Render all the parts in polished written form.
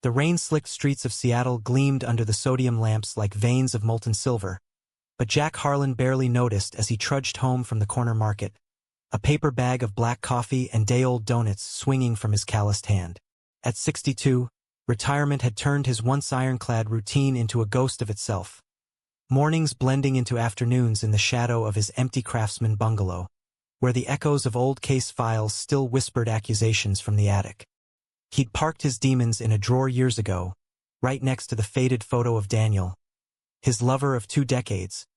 The rain-slicked streets of Seattle gleamed under the sodium lamps like veins of molten silver, but Jack Harlan barely noticed as he trudged home from the corner market, a paper bag of black coffee and day-old donuts swinging from his calloused hand. At 62, retirement had turned his once ironclad routine into a ghost of itself, mornings blending into afternoons in the shadow of his empty craftsman bungalow, where the echoes of old case files still whispered accusations from the attic. He'd parked his demons in a drawer years ago, right next to the faded photo of Daniel, his lover of 2 decades,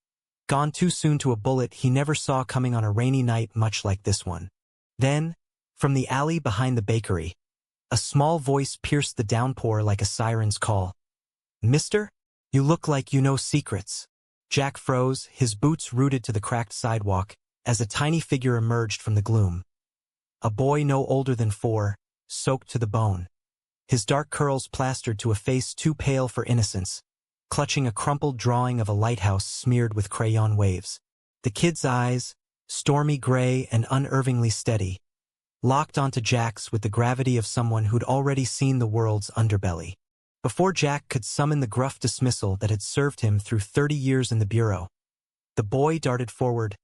gone too soon to a bullet he never saw coming on a rainy night much like this one. Then, from the alley behind the bakery, a small voice pierced the downpour like a siren's call. "Mister? You look like you know secrets." Jack froze, his boots rooted to the cracked sidewalk, as a tiny figure emerged from the gloom. A boy no older than 4, soaked to the bone, his dark curls plastered to a face too pale for innocence, clutching a crumpled drawing of a lighthouse smeared with crayon waves. The kid's eyes, stormy gray and unervingly steady, locked onto Jack's with the gravity of someone who'd already seen the world's underbelly. Before Jack could summon the gruff dismissal that had served him through 30 years in the bureau, the boy darted forward,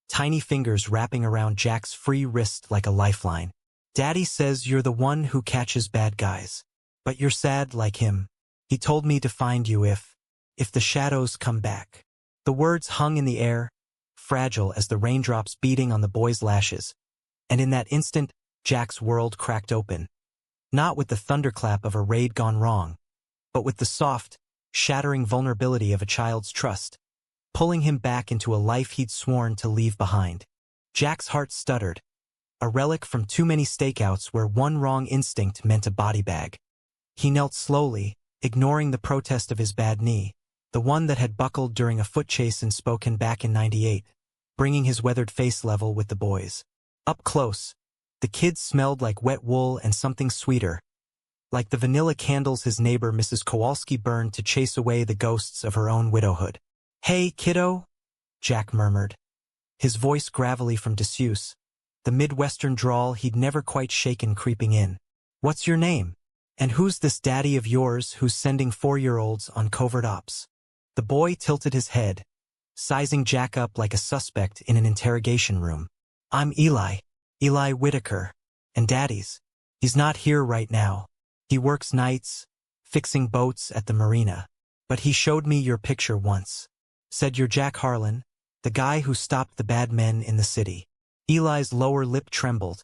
tiny fingers wrapping around Jack's free wrist like a lifeline. "Daddy says you're the one who catches bad guys. But you're sad like him. He told me to find you if the shadows come back." The words hung in the air, fragile as the raindrops beating on the boy's lashes, and in that instant, Jack's world cracked open. Not with the thunderclap of a raid gone wrong, but with the soft, shattering vulnerability of a child's trust, pulling him back into a life he'd sworn to leave behind. Jack's heart stuttered, a relic from too many stakeouts where one wrong instinct meant a body bag. He knelt slowly, ignoring the protest of his bad knee, the one that had buckled during a foot chase in Spokane back in '98, bringing his weathered face level with the boys. Up close, the kid smelled like wet wool and something sweeter, like the vanilla candles his neighbor Mrs. Kowalski burned to chase away the ghosts of her own widowhood. "Hey, kiddo," Jack murmured, his voice gravelly from disuse, the Midwestern drawl he'd never quite shaken creeping in. "What's your name? And who's this daddy of yours who's sending 4-year-olds on covert ops?" The boy tilted his head, sizing Jack up like a suspect in an interrogation room. "I'm Eli Whitaker, and he's not here right now. He works nights, fixing boats at the marina. But he showed me your picture once. Said you're Jack Harlan, the guy who stopped the bad men in the city." Eli's lower lip trembled,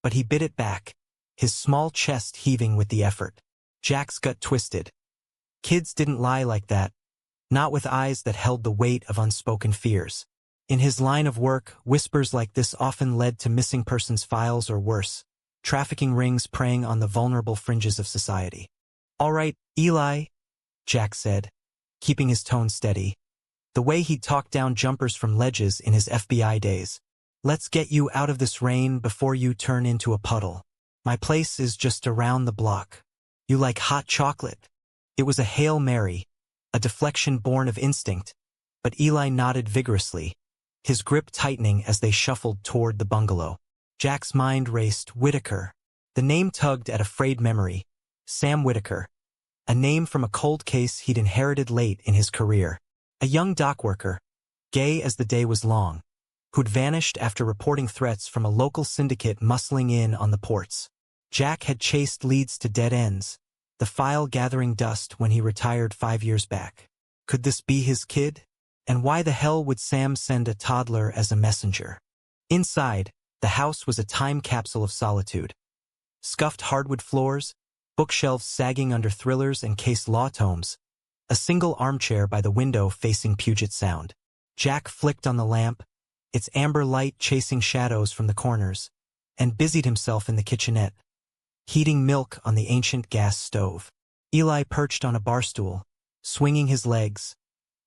but he bit it back, his small chest heaving with the effort. Jack's gut twisted. Kids didn't lie like that, not with eyes that held the weight of unspoken fears. In his line of work, whispers like this often led to missing persons files or worse, trafficking rings preying on the vulnerable fringes of society. "All right, Eli," Jack said, keeping his tone steady, the way he'd talked down jumpers from ledges in his FBI days. "Let's get you out of this rain before you turn into a puddle. My place is just around the block. You like hot chocolate?" It was a Hail Mary, a deflection born of instinct, but Eli nodded vigorously, his grip tightening as they shuffled toward the bungalow. Jack's mind raced. Whitaker. The name tugged at a frayed memory. Sam Whitaker. A name from a cold case he'd inherited late in his career. A young dock worker, gay as the day was long, who'd vanished after reporting threats from a local syndicate muscling in on the ports. Jack had chased leads to dead ends, the file gathering dust when he retired 5 years back. Could this be his kid? And why the hell would Sam send a toddler as a messenger? Inside, the house was a time capsule of solitude. Scuffed hardwood floors, bookshelves sagging under thrillers and case law tomes, a single armchair by the window facing Puget Sound. Jack flicked on the lamp, its amber light chasing shadows from the corners, and busied himself in the kitchenette, heating milk on the ancient gas stove. Eli perched on a bar stool, swinging his legs,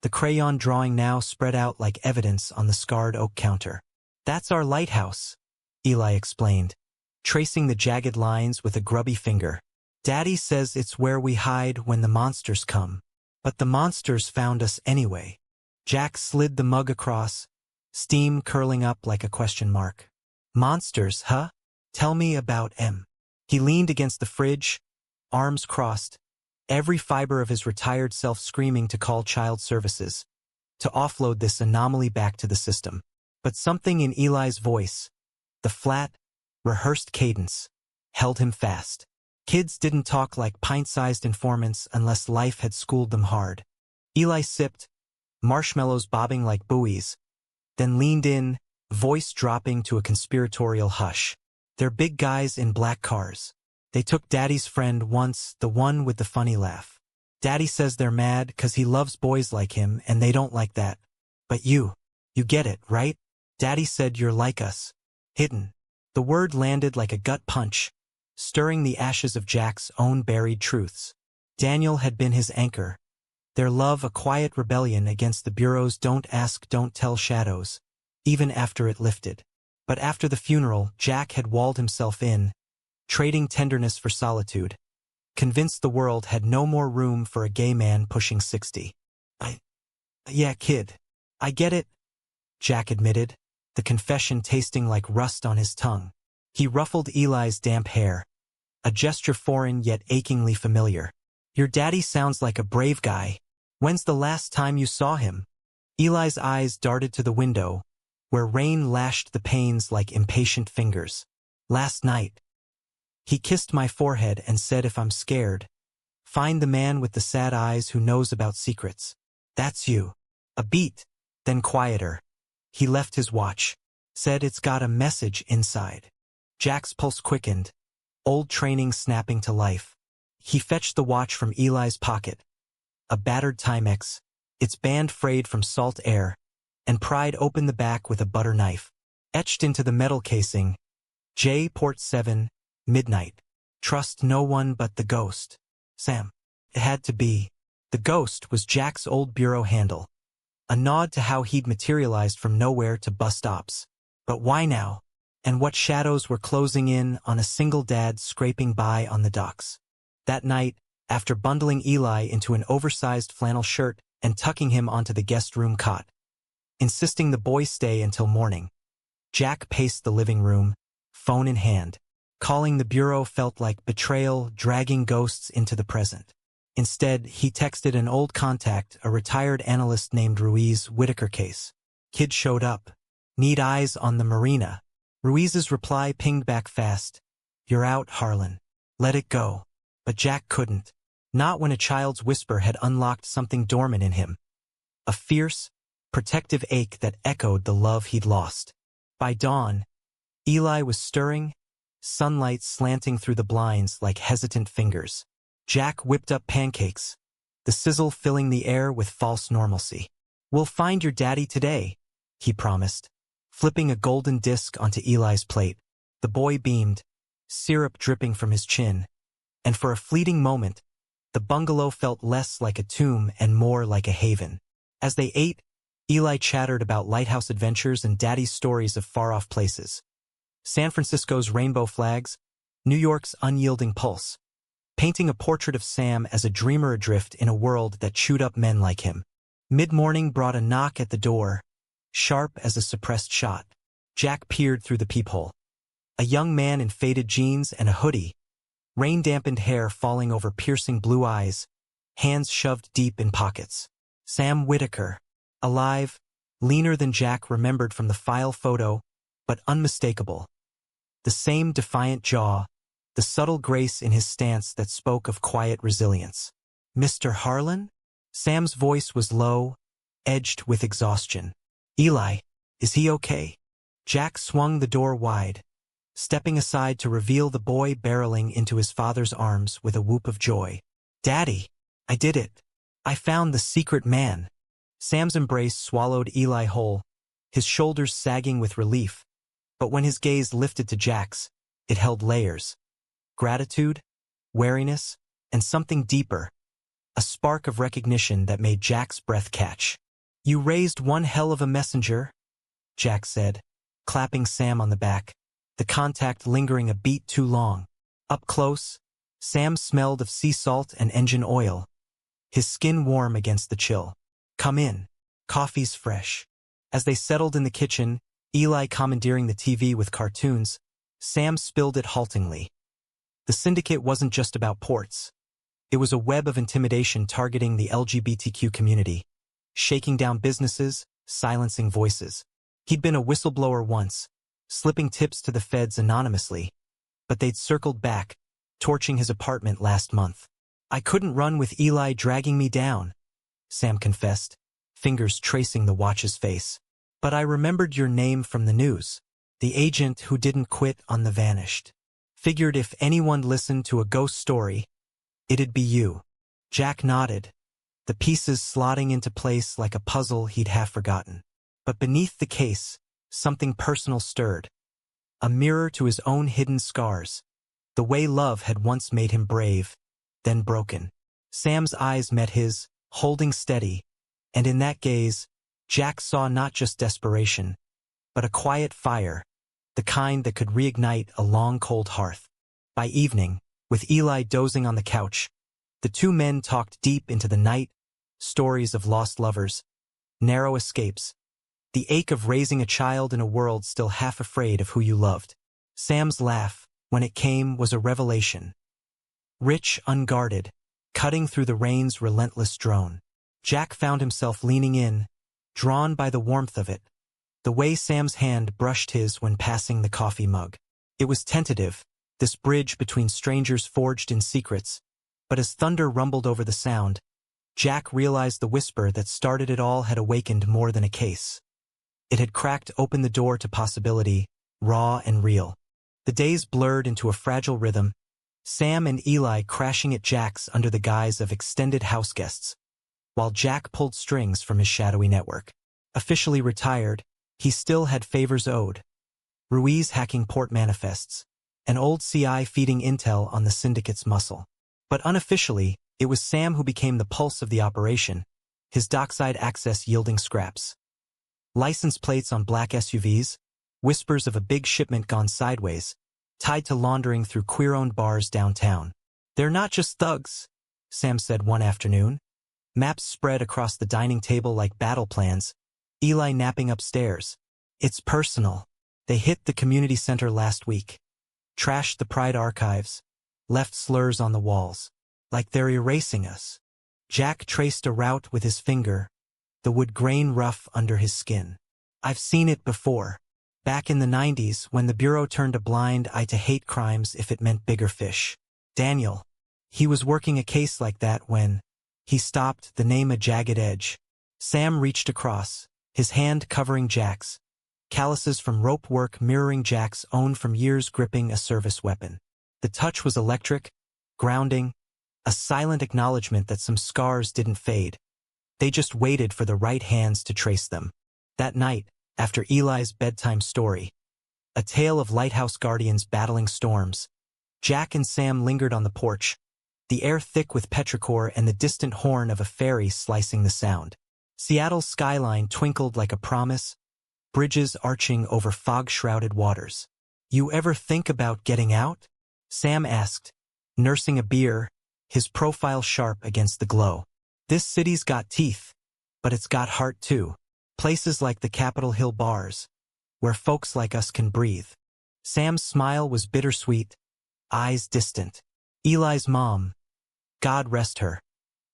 the crayon drawing now spread out like evidence on the scarred oak counter. "That's our lighthouse," Eli explained, tracing the jagged lines with a grubby finger. "Daddy says it's where we hide when the monsters come. But the monsters found us anyway." Jack slid the mug across, steam curling up like a question mark. "Monsters, huh? Tell me about 'em." He leaned against the fridge, arms crossed, every fiber of his retired self screaming to call child services, to offload this anomaly back to the system. But something in Eli's voice, the flat, rehearsed cadence, held him fast. Kids didn't talk like pint-sized informants unless life had schooled them hard. Eli sipped, marshmallows bobbing like buoys, then leaned in, voice dropping to a conspiratorial hush. They're big guys in black cars. They took Daddy's friend once, the one with the funny laugh. Daddy says they're mad 'cause he loves boys like him and they don't like that. But you get it, right? Daddy said you're like us. Hidden. The word landed like a gut punch, stirring the ashes of Jack's own buried truths. Daniel had been his anchor. Their love a quiet rebellion against the Bureau's don't ask, don't tell shadows, even after it lifted. But after the funeral, Jack had walled himself in, trading tenderness for solitude, convinced the world had no more room for a gay man pushing 60. Yeah, kid. I get it, Jack admitted, the confession tasting like rust on his tongue. He ruffled Eli's damp hair, a gesture foreign yet achingly familiar. Your daddy sounds like a brave guy. When's the last time you saw him? Eli's eyes darted to the window, where rain lashed the panes like impatient fingers. Last night. He kissed my forehead and said if I'm scared, find the man with the sad eyes who knows about secrets. That's you. A beat, then quieter. He left his watch, said it's got a message inside. Jack's pulse quickened, old training snapping to life. He fetched the watch from Eli's pocket, a battered Timex, its band frayed from salt air, and pried open the back with a butter knife. Etched into the metal casing, J. Port 7, midnight. Trust no one but the ghost. Sam. It had to be. The ghost was Jack's old bureau handle, a nod to how he'd materialized from nowhere to bust ops. But why now? And what shadows were closing in on a single dad scraping by on the docks? That night, after bundling Eli into an oversized flannel shirt and tucking him onto the guest room cot, insisting the boy stay until morning, Jack paced the living room, phone in hand. Calling the bureau felt like betrayal, dragging ghosts into the present. Instead, he texted an old contact, a retired analyst named Ruiz Whitaker case. Kid showed up. Need eyes on the marina. Ruiz's reply pinged back fast. You're out, Harlan. Let it go. But Jack couldn't. Not when a child's whisper had unlocked something dormant in him. A fierce, protective ache that echoed the love he'd lost. By dawn, Eli was stirring, sunlight slanting through the blinds like hesitant fingers. Jack whipped up pancakes, the sizzle filling the air with false normalcy. We'll find your daddy today, he promised, flipping a golden disc onto Eli's plate. The boy beamed, syrup dripping from his chin, and for a fleeting moment, the bungalow felt less like a tomb and more like a haven. As they ate, Eli chattered about lighthouse adventures and daddy's stories of far-off places. San Francisco's rainbow flags, New York's unyielding pulse, painting a portrait of Sam as a dreamer adrift in a world that chewed up men like him. Mid-morning brought a knock at the door, sharp as a suppressed shot. Jack peered through the peephole. A young man in faded jeans and a hoodie, rain-dampened hair falling over piercing blue eyes, hands shoved deep in pockets. Sam Whitaker, alive, leaner than Jack remembered from the file photo, but unmistakable. The same defiant jaw, the subtle grace in his stance that spoke of quiet resilience. Mr. Harlan? Sam's voice was low, edged with exhaustion. Eli, is he okay? Jack swung the door wide, stepping aside to reveal the boy barreling into his father's arms with a whoop of joy. Daddy, I did it. I found the secret man. Sam's embrace swallowed Eli whole, his shoulders sagging with relief, but when his gaze lifted to Jack's, it held layers. Gratitude, wariness, and something deeper, a spark of recognition that made Jack's breath catch. You raised one hell of a messenger, Jack said, clapping Sam on the back, the contact lingering a beat too long. Up close, Sam smelled of sea salt and engine oil, his skin warm against the chill. Come in. Coffee's fresh. As they settled in the kitchen, Eli commandeering the TV with cartoons, Sam spilled it haltingly. The syndicate wasn't just about ports. It was a web of intimidation targeting the LGBTQ community, shaking down businesses, silencing voices. He'd been a whistleblower once, slipping tips to the feds anonymously, but they'd circled back, torching his apartment last month. "I couldn't run with Eli dragging me down," Sam confessed, fingers tracing the watch's face. "But I remembered your name from the news. The agent who didn't quit on the vanished. Figured if anyone listened to a ghost story, it'd be you." Jack nodded, the pieces slotting into place like a puzzle he'd half forgotten. But beneath the case, something personal stirred. A mirror to his own hidden scars. The way love had once made him brave, then broken. Sam's eyes met his, holding steady, and in that gaze, Jack saw not just desperation, but a quiet fire, the kind that could reignite a long cold hearth. By evening, with Eli dozing on the couch, the two men talked deep into the night, stories of lost lovers, narrow escapes, the ache of raising a child in a world still half afraid of who you loved. Sam's laugh, when it came, was a revelation. Rich, unguarded, cutting through the rain's relentless drone. Jack found himself leaning in, drawn by the warmth of it, the way Sam's hand brushed his when passing the coffee mug. It was tentative, this bridge between strangers forged in secrets, but as thunder rumbled over the sound, Jack realized the whisper that started it all had awakened more than a case. It had cracked open the door to possibility, raw and real. The days blurred into a fragile rhythm, Sam and Eli crashing at Jack's under the guise of extended house guests, while Jack pulled strings from his shadowy network. Officially retired, he still had favors owed. Ruiz hacking port manifests, an old CI feeding intel on the syndicate's muscle. But unofficially, it was Sam who became the pulse of the operation, his dockside access yielding scraps. License plates on black SUVs, whispers of a big shipment gone sideways, tied to laundering through queer-owned bars downtown. "They're not just thugs," Sam said one afternoon. Maps spread across the dining table like battle plans, Eli napping upstairs. "It's personal. They hit the community center last week. Trashed the Pride archives. Left slurs on the walls. Like they're erasing us." Jack traced a route with his finger, the wood grain rough under his skin. "I've seen it before. Back in the 90s, when the Bureau turned a blind eye to hate crimes if it meant bigger fish. Daniel. He was working a case like that when..." He stopped, the name a jagged edge. Sam reached across, his hand covering Jack's, calluses from rope work mirroring Jack's own from years gripping a service weapon. The touch was electric, grounding, a silent acknowledgement that some scars didn't fade. They just waited for the right hands to trace them. That night, after Eli's bedtime story, a tale of lighthouse guardians battling storms, Jack and Sam lingered on the porch, the air thick with petrichor and the distant horn of a ferry slicing the sound. Seattle's skyline twinkled like a promise, bridges arching over fog-shrouded waters. "You ever think about getting out?" Sam asked, nursing a beer, his profile sharp against the glow. "This city's got teeth, but it's got heart too. Places like the Capitol Hill bars, where folks like us can breathe." Sam's smile was bittersweet, eyes distant. "Eli's mom, God rest her.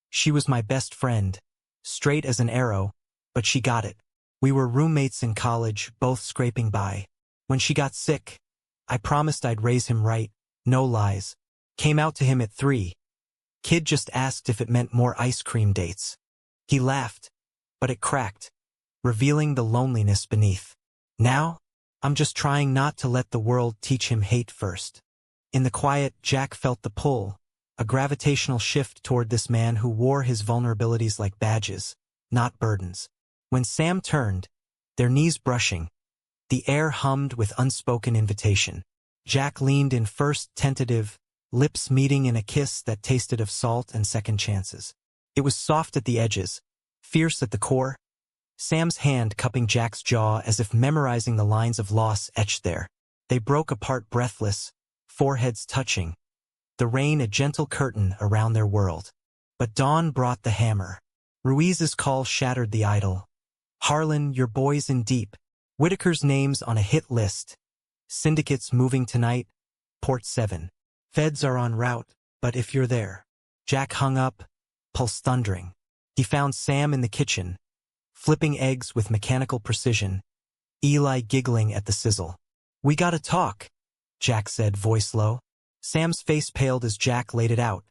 She was my best friend, straight as an arrow, but she got it. We were roommates in college, both scraping by. When she got sick, I promised I'd raise him right, no lies. Came out to him at 3. Kid just asked if it meant more ice cream dates. He laughed, but it cracked, revealing the loneliness beneath. Now, I'm just trying not to let the world teach him hate first." In the quiet, Jack felt the pull, a gravitational shift toward this man who wore his vulnerabilities like badges, not burdens. When Sam turned, their knees brushing, the air hummed with unspoken invitation. Jack leaned in first, tentative, lips meeting in a kiss that tasted of salt and second chances. It was soft at the edges, fierce at the core, Sam's hand cupping Jack's jaw as if memorizing the lines of loss etched there. They broke apart breathless, foreheads touching, the rain a gentle curtain around their world. But dawn brought the hammer. Ruiz's call shattered the idol. "Harlan, your boy's in deep. Whitaker's name's on a hit list. Syndicates moving tonight. Port 7. Feds are en route, but if you're there, Jack hung up, pulse thundering. He found Sam in the kitchen, flipping eggs with mechanical precision, Eli giggling at the sizzle. "We gotta talk," Jack said, voice low. Sam's face paled as Jack laid it out.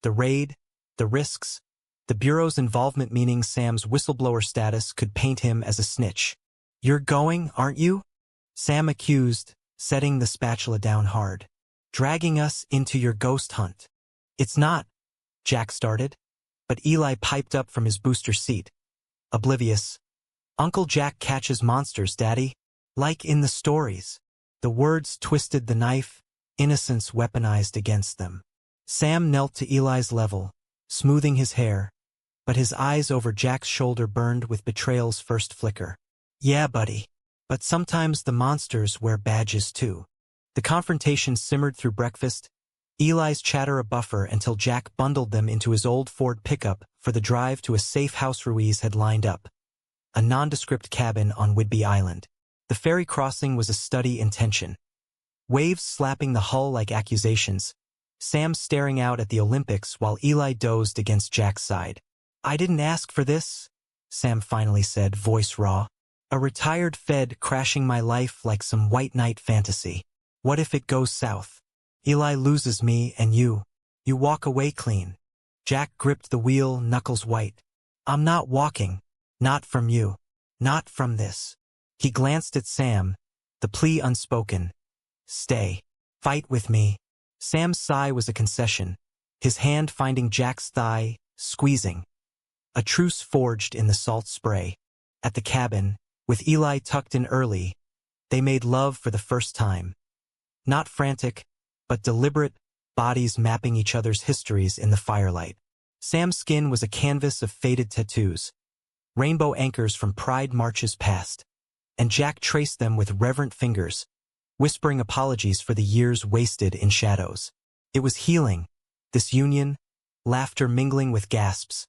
The raid, the risks, the Bureau's involvement, meaning Sam's whistleblower status could paint him as a snitch. "You're going, aren't you?" Sam accused, setting the spatula down hard. "Dragging us into your ghost hunt." "It's not," Jack started, but Eli piped up from his booster seat. Oblivious. "Uncle Jack catches monsters, Daddy. Like in the stories." The words twisted the knife, innocence weaponized against them. Sam knelt to Eli's level, smoothing his hair, but his eyes over Jack's shoulder burned with betrayal's first flicker. "Yeah, buddy. But sometimes the monsters wear badges too." The confrontation simmered through breakfast, Eli's chatter a buffer until Jack bundled them into his old Ford pickup for the drive to a safe house Ruiz had lined up. A nondescript cabin on Whidbey Island. The ferry crossing was a study in tension. Waves slapping the hull like accusations, Sam staring out at the Olympics while Eli dozed against Jack's side. "I didn't ask for this," Sam finally said, voice raw. "A retired Fed crashing my life like some white knight fantasy. What if it goes south? Eli loses me and you walk away clean." Jack gripped the wheel, knuckles white. "I'm not walking. Not from you. Not from this." He glanced at Sam, the plea unspoken. "Stay. Fight with me." Sam's sigh was a concession, his hand finding Jack's thigh, squeezing. A truce forged in the salt spray. At the cabin, with Eli tucked in early, they made love for the first time. Not frantic, but deliberate, bodies mapping each other's histories in the firelight. Sam's skin was a canvas of faded tattoos, rainbow anchors from pride marches past, and Jack traced them with reverent fingers, whispering apologies for the years wasted in shadows. It was healing, this union, laughter mingling with gasps,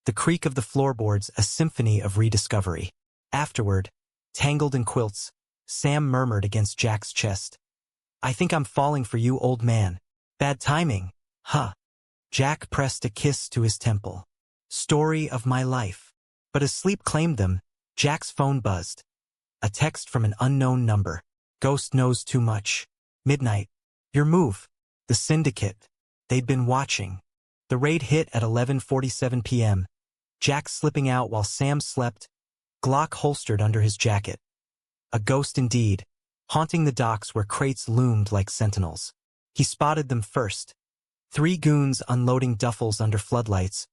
the creak of the floorboards a symphony of rediscovery. Afterward, tangled in quilts, Sam murmured against Jack's chest. "I think I'm falling for you, old man. Bad timing, huh?" Jack pressed a kiss to his temple. "Story of my life." But as sleep claimed them, Jack's phone buzzed. A text from an unknown number. "Ghost knows too much. Midnight. Your move." The syndicate. They'd been watching. The raid hit at 11:47 p.m., Jack slipping out while Sam slept, Glock holstered under his jacket. A ghost indeed, haunting the docks where crates loomed like sentinels. He spotted them first. 3 goons unloading duffels under floodlights,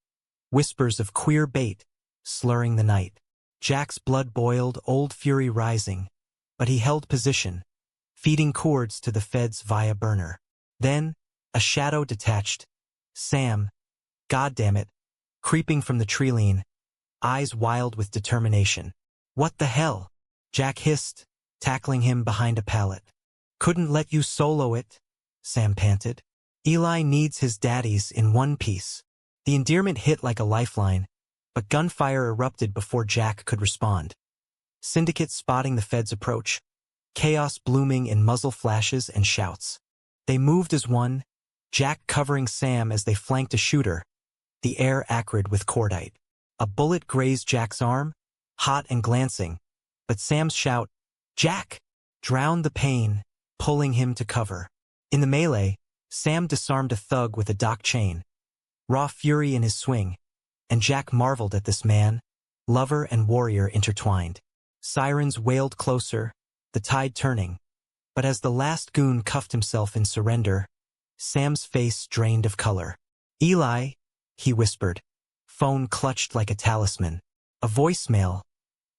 whispers of queer bait, slurring the night. Jack's blood boiled, old fury rising, but he held position, feeding cords to the feds via burner. Then, a shadow detached. Sam, goddammit, creeping from the tree-lean, eyes wild with determination. "What the hell?" Jack hissed, tackling him behind a pallet. "Couldn't let you solo it," Sam panted. "Eli needs his daddies in one piece." The endearment hit like a lifeline, but gunfire erupted before Jack could respond. Syndicate spotting the feds' approach, chaos blooming in muzzle flashes and shouts. They moved as one, Jack covering Sam as they flanked a shooter, the air acrid with cordite. A bullet grazed Jack's arm, hot and glancing, but Sam's shout, "Jack!" drowned the pain, pulling him to cover. In the melee, Sam disarmed a thug with a dock chain, raw fury in his swing, and Jack marveled at this man, lover and warrior intertwined. Sirens wailed closer, the tide turning, but as the last goon cuffed himself in surrender, Sam's face drained of color. "Eli," he whispered, phone clutched like a talisman. A voicemail.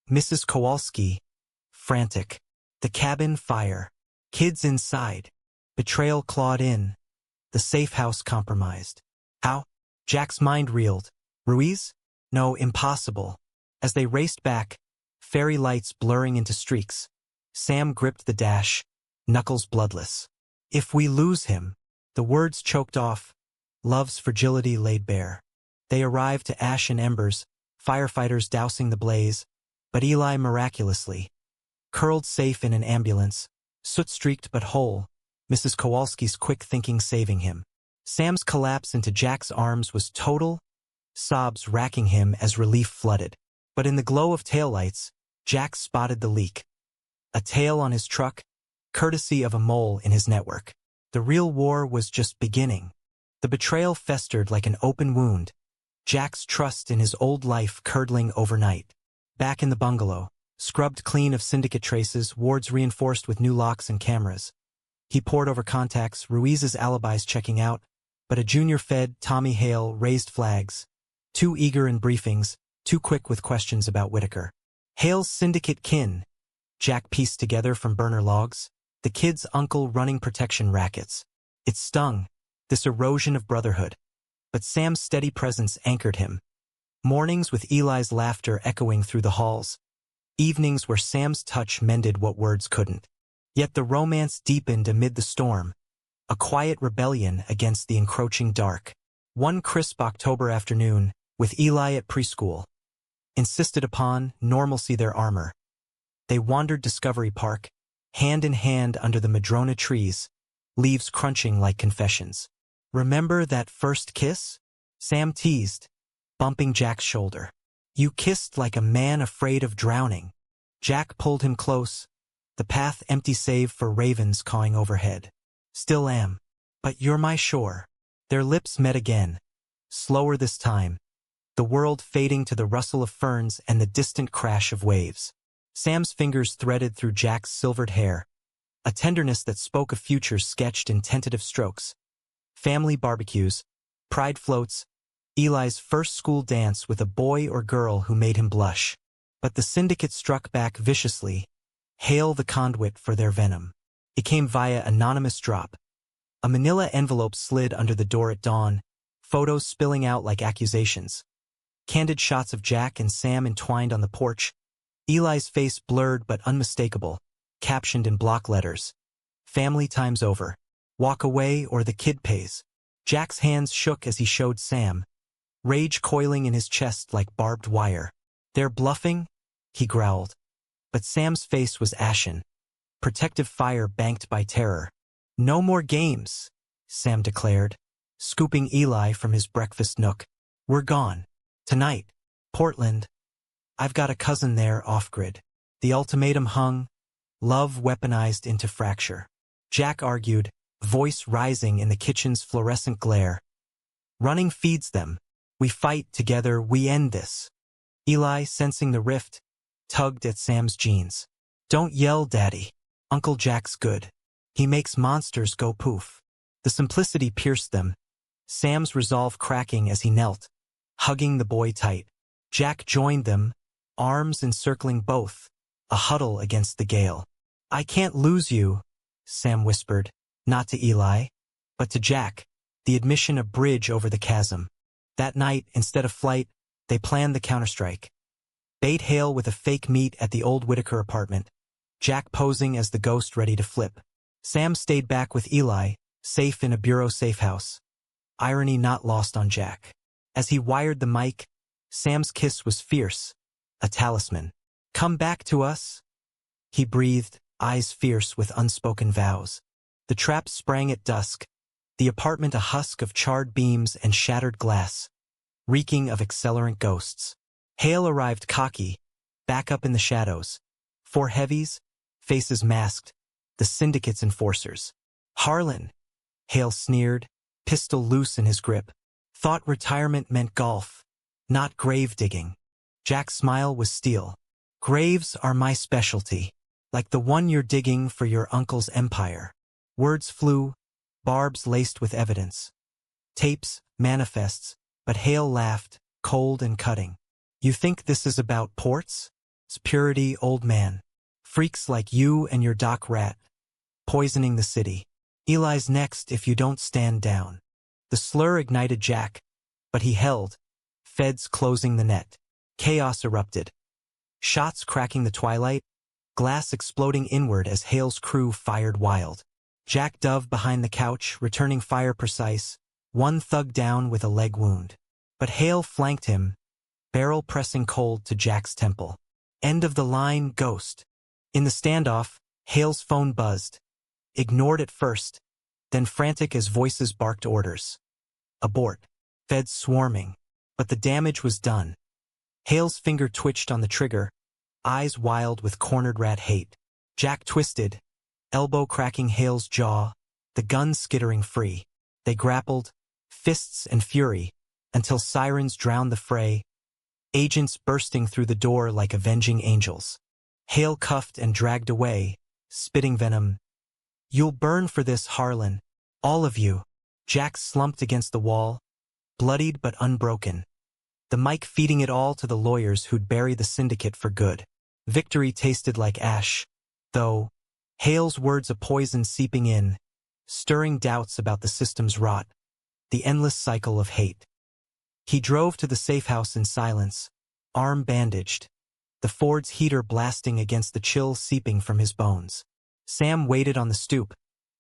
Mrs. Kowalski, frantic. The cabin fire. Kids inside. Betrayal clawed in. The safe house compromised. How? Jack's mind reeled. Ruiz? No, impossible. As they raced back, fairy lights blurring into streaks, Sam gripped the dash, knuckles bloodless. If we lose him, the words choked off, love's fragility laid bare. They arrived to ash and embers, firefighters dousing the blaze, but Eli miraculously, curled safe in an ambulance, soot-streaked but whole, Mrs. Kowalski's quick thinking saving him. Sam's collapse into Jack's arms was total, sobs racking him as relief flooded. But in the glow of taillights, Jack spotted the leak. A tail on his truck, courtesy of a mole in his network. The real war was just beginning. The betrayal festered like an open wound, Jack's trust in his old life curdling overnight. Back in the bungalow, scrubbed clean of syndicate traces, wards reinforced with new locks and cameras. He pored over contacts, Ruiz's alibis checking out, but a junior Fed, Tommy Hale, raised flags. Too eager in briefings, too quick with questions about Whitaker. Hale's syndicate kin, Jack pieced together from burner logs, the kid's uncle running protection rackets. It stung, this erosion of brotherhood. But Sam's steady presence anchored him. Mornings with Eli's laughter echoing through the halls. Evenings where Sam's touch mended what words couldn't. Yet the romance deepened amid the storm. A quiet rebellion against the encroaching dark. One crisp October afternoon, with Eli at preschool. Insisted upon, normalcy their armor. They wandered Discovery Park, hand in hand under the madrona trees, leaves crunching like confessions. "Remember that first kiss?" Sam teased, bumping Jack's shoulder. "You kissed like a man afraid of drowning." Jack pulled him close, the path empty save for ravens cawing overhead. "Still am. But you're my shore." Their lips met again, slower this time, the world fading to the rustle of ferns and the distant crash of waves. Sam's fingers threaded through Jack's silvered hair, a tenderness that spoke of futures sketched in tentative strokes. Family barbecues, pride floats, Eli's first school dance with a boy or girl who made him blush. But the syndicate struck back viciously, Hale the conduit for their venom. It came via anonymous drop. A manila envelope slid under the door at dawn, photos spilling out like accusations. Candid shots of Jack and Sam entwined on the porch, Eli's face blurred but unmistakable, captioned in block letters. "Family time's over. Walk away or the kid pays." Jack's hands shook as he showed Sam, rage coiling in his chest like barbed wire. "They're bluffing?" he growled. But Sam's face was ashen, protective fire banked by terror. "No more games," Sam declared, scooping Eli from his breakfast nook. "We're gone. Tonight. Portland. I've got a cousin there off-grid." The ultimatum hung, love weaponized into fracture. Jack argued, voice rising in the kitchen's fluorescent glare. "Running feeds them. We fight together, we end this." Eli, sensing the rift, tugged at Sam's jeans. "Don't yell, Daddy. Uncle Jack's good. He makes monsters go poof." The simplicity pierced them, Sam's resolve cracking as he knelt, hugging the boy tight. Jack joined them, arms encircling both, a huddle against the gale. "I can't lose you," Sam whispered, not to Eli, but to Jack, the admission a bridge over the chasm. That night, instead of flight, they planned the counterstrike. Bait Hale with a fake meet at the old Whitaker apartment, Jack posing as the ghost ready to flip. Sam stayed back with Eli, safe in a bureau safe house. Irony not lost on Jack. As he wired the mic, Sam's kiss was fierce, a talisman. "Come back to us," he breathed, eyes fierce with unspoken vows. The trap sprang at dusk, the apartment a husk of charred beams and shattered glass, reeking of accelerant ghosts. Hale arrived cocky, back up in the shadows. 4 heavies, faces masked, the syndicate's enforcers. "Harlan," Hale sneered, pistol loose in his grip. "Thought retirement meant golf, not grave digging." Jack's smile was steel. "Graves are my specialty, like the one you're digging for your uncle's empire." Words flew, barbs laced with evidence. Tapes, manifests, but Hale laughed, cold and cutting. "You think this is about ports? It's purity, old man. Freaks like you and your doc rat, poisoning the city. Eli's next if you don't stand down." The slur ignited Jack, but he held, feds closing the net. Chaos erupted. Shots cracking the twilight, glass exploding inward as Hale's crew fired wild. Jack dove behind the couch, returning fire precise, one thug down with a leg wound. But Hale flanked him, barrel pressing cold to Jack's temple. "End of the line, ghost." In the standoff, Hale's phone buzzed. Ignored at first, then frantic as voices barked orders. Abort. Feds swarming. But the damage was done. Hale's finger twitched on the trigger, eyes wild with cornered rat hate. Jack twisted, elbow cracking Hale's jaw, the gun skittering free. They grappled, fists and fury, until sirens drowned the fray, agents bursting through the door like avenging angels. Hale cuffed and dragged away, spitting venom. You'll burn for this, Harlan. All of you. Jack slumped against the wall, bloodied but unbroken. The mic feeding it all to the lawyers who'd bury the syndicate for good. Victory tasted like ash, though, Hale's words a poison seeping in, stirring doubts about the system's rot, the endless cycle of hate. He drove to the safe house in silence, arm bandaged, the Ford's heater blasting against the chill seeping from his bones. Sam waited on the stoop,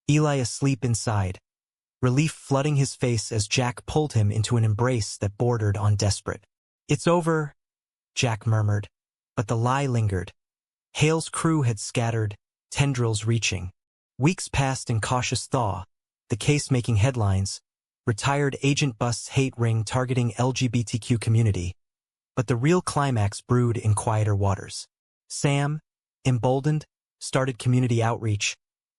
Eli asleep inside, relief flooding his face as Jack pulled him into an embrace that bordered on desperate. "It's over," Jack murmured, but the lie lingered. Hale's crew had scattered, tendrils reaching. Weeks passed in cautious thaw, the case making headlines, retired agent busts hate ring targeting LGBTQ community. But the real climax brewed in quieter waters. Sam, emboldened, started community outreach,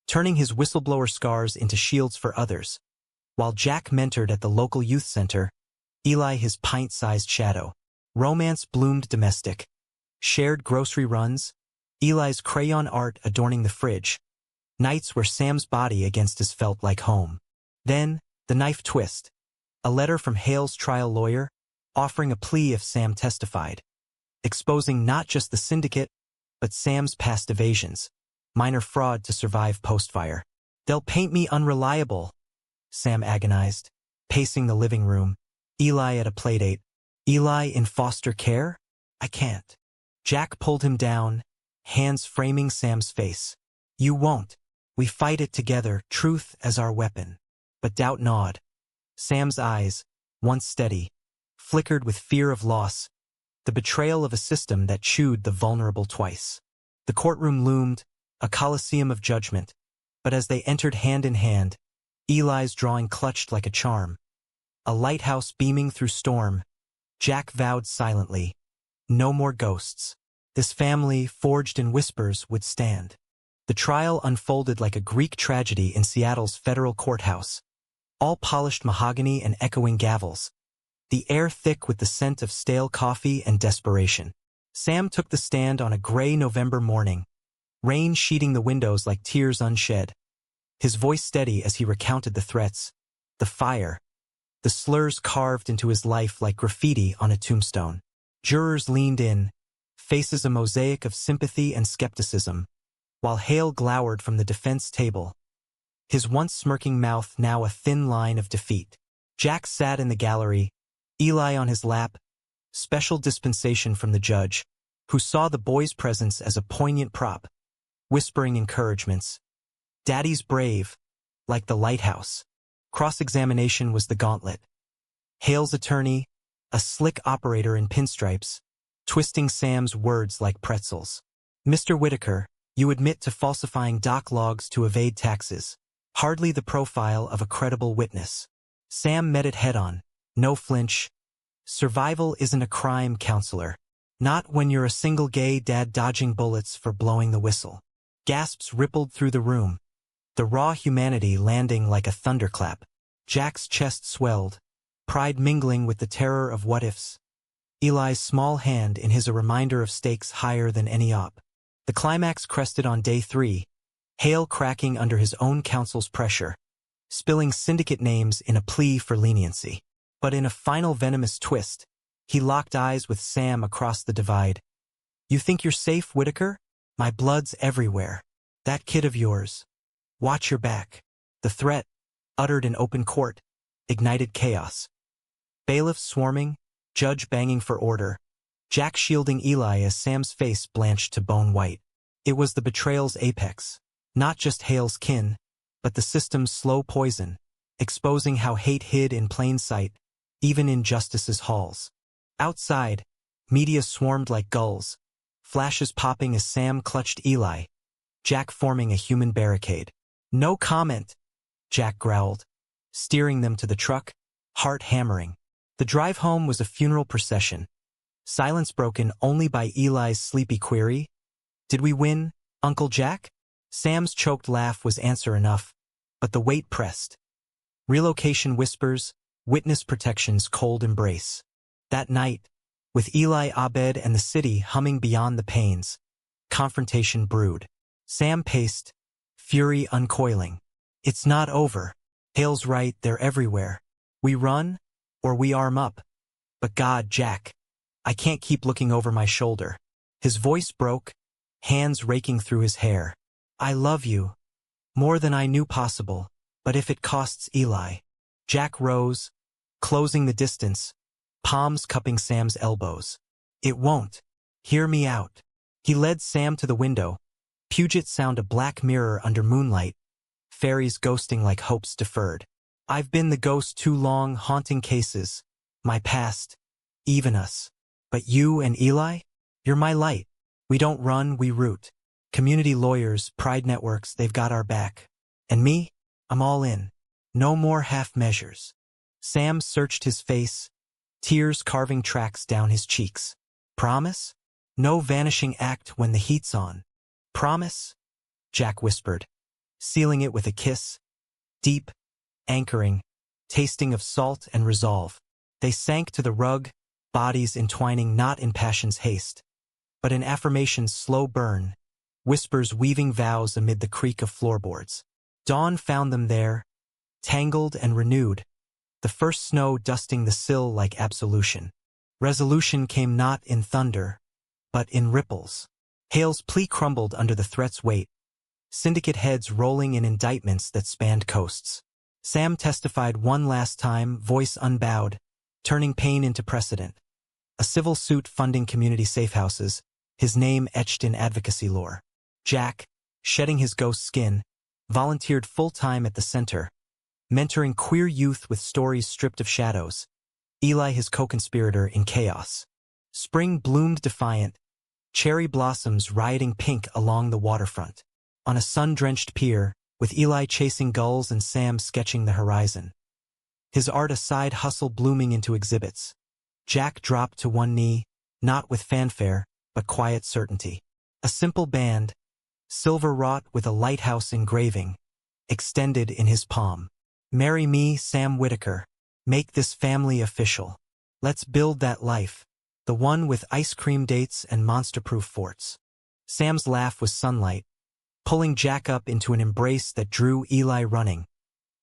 turning his whistleblower scars into shields for others. While Jack mentored at the local youth center, Eli his pint-sized shadow. Romance bloomed domestic. Shared grocery runs, Eli's crayon art adorning the fridge. Nights where Sam's body against his felt like home. Then, the knife twist. A letter from Hale's trial lawyer, offering a plea if Sam testified. Exposing not just the syndicate, but Sam's past evasions. Minor fraud to survive post-fire. "They'll paint me unreliable," Sam agonized, pacing the living room. Eli at a playdate. "Eli in foster care? I can't." Jack pulled him down, hands framing Sam's face. "You won't. We fight it together, truth as our weapon." But doubt gnawed. Sam's eyes, once steady, flickered with fear of loss, the betrayal of a system that chewed the vulnerable twice. The courtroom loomed, a coliseum of judgment, but as they entered hand in hand, Eli's drawing clutched like a charm. A lighthouse beaming through storm, Jack vowed silently, no more ghosts. This family, forged in whispers, would stand. The trial unfolded like a Greek tragedy in Seattle's federal courthouse, all polished mahogany and echoing gavels, the air thick with the scent of stale coffee and desperation. Sam took the stand on a gray November morning, rain sheeting the windows like tears unshed. His voice steady as he recounted the threats, the fire, the slurs carved into his life like graffiti on a tombstone. Jurors leaned in, faces a mosaic of sympathy and skepticism, while Hale glowered from the defense table, his once smirking mouth now a thin line of defeat. Jack sat in the gallery, Eli on his lap, special dispensation from the judge, who saw the boy's presence as a poignant prop, whispering encouragements. "Daddy's brave, like the lighthouse." Cross-examination was the gauntlet. Hale's attorney, a slick operator in pinstripes, twisting Sam's words like pretzels. "Mr. Whitaker, you admit to falsifying doc logs to evade taxes. Hardly the profile of a credible witness." Sam met it head-on. No flinch. "Survival isn't a crime, counselor. Not when you're a single gay dad dodging bullets for blowing the whistle." Gasps rippled through the room, the raw humanity landing like a thunderclap. Jack's chest swelled, pride mingling with the terror of what-ifs. Eli's small hand in his a reminder of stakes higher than any op. The climax crested on day 3, Hale cracking under his own counsel's pressure, spilling syndicate names in a plea for leniency. But in a final venomous twist, he locked eyes with Sam across the divide. "You think you're safe, Whitaker? My blood's everywhere. That kid of yours. Watch your back." The threat, uttered in open court, ignited chaos. Bailiffs swarming, judge banging for order, Jack shielding Eli as Sam's face blanched to bone white. It was the betrayal's apex. Not just Hale's kin, but the system's slow poison, exposing how hate hid in plain sight, even in justice's halls. Outside, media swarmed like gulls, flashes popping as Sam clutched Eli, Jack forming a human barricade. "No comment," Jack growled, steering them to the truck, heart hammering. The drive home was a funeral procession, silence broken only by Eli's sleepy query, "Did we win, Uncle Jack?" Sam's choked laugh was answer enough, but the weight pressed. Relocation whispers, witness protection's cold embrace. That night, with Eli, Abed, and the city humming beyond the pains, confrontation brewed. Sam paced, fury uncoiling. "It's not over. Hale's right, they're everywhere. We run, or we arm up. But God, Jack, I can't keep looking over my shoulder." His voice broke, hands raking through his hair. "I love you. More than I knew possible, but if it costs Eli." Jack rose, closing the distance, palms cupping Sam's elbows. "It won't. Hear me out." He led Sam to the window. Puget Sound, a black mirror under moonlight, fairies ghosting like hopes deferred. "I've been the ghost too long, haunting cases. My past, even us. But you and Eli? You're my light. We don't run, we root. Community lawyers, pride networks, they've got our back. And me? I'm all in. No more half measures." Sam searched his face, tears carving tracks down his cheeks. "Promise? No vanishing act when the heat's on." "Promise?" Jack whispered, sealing it with a kiss. Deep, anchoring, tasting of salt and resolve. They sank to the rug, bodies entwining not in passion's haste, but in affirmation's slow burn, whispers weaving vows amid the creak of floorboards. Dawn found them there, tangled and renewed, the first snow dusting the sill like absolution. Resolution came not in thunder, but in ripples. Hale's plea crumbled under the threat's weight, syndicate heads rolling in indictments that spanned coasts. Sam testified one last time, voice unbowed, turning pain into precedent. A civil suit funding community safehouses, his name etched in advocacy lore. Jack, shedding his ghost skin, volunteered full-time at the center, mentoring queer youth with stories stripped of shadows. Eli, his co-conspirator in chaos. Spring bloomed defiant, cherry blossoms rioting pink along the waterfront. On a sun-drenched pier, with Eli chasing gulls and Sam sketching the horizon. His art a side hustle blooming into exhibits. Jack dropped to one knee, not with fanfare, but quiet certainty. A simple band, silver-wrought with a lighthouse engraving, extended in his palm. "Marry me, Sam Whitaker. Make this family official. Let's build that life, the one with ice cream dates and monster-proof forts." Sam's laugh was sunlight, pulling Jack up into an embrace that drew Eli running,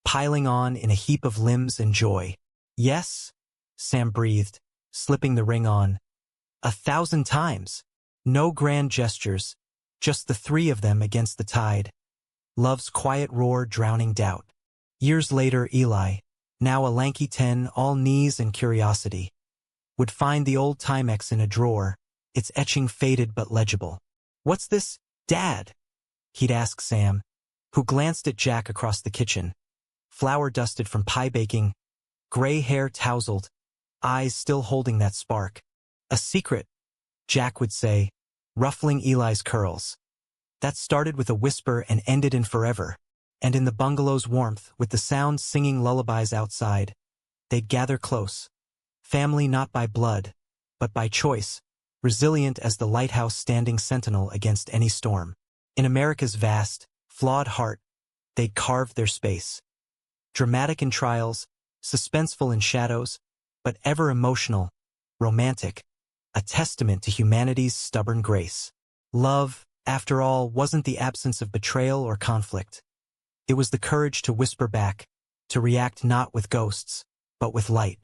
piling on in a heap of limbs and joy. "Yes," Sam breathed, slipping the ring on. 1,000 times. No grand gestures, just the three of them against the tide. Love's quiet roar drowning doubt. Years later, Eli, now a lanky 10, all knees and curiosity, would find the old Timex in a drawer, its etching faded but legible. "What's this, Dad?" he'd ask Sam, who glanced at Jack across the kitchen, flour dusted from pie baking, gray hair tousled, eyes still holding that spark. "A secret," Jack would say, ruffling Eli's curls. "That started with a whisper and ended in forever." And in the bungalow's warmth, with the sounds singing lullabies outside, they'd gather close. Family not by blood, but by choice, resilient as the lighthouse standing sentinel against any storm. In America's vast, flawed heart, they'd carved their space. Dramatic in trials, suspenseful in shadows, but ever emotional, romantic, a testament to humanity's stubborn grace. Love, after all, wasn't the absence of betrayal or conflict. It was the courage to whisper back, to react not with ghosts, but with light.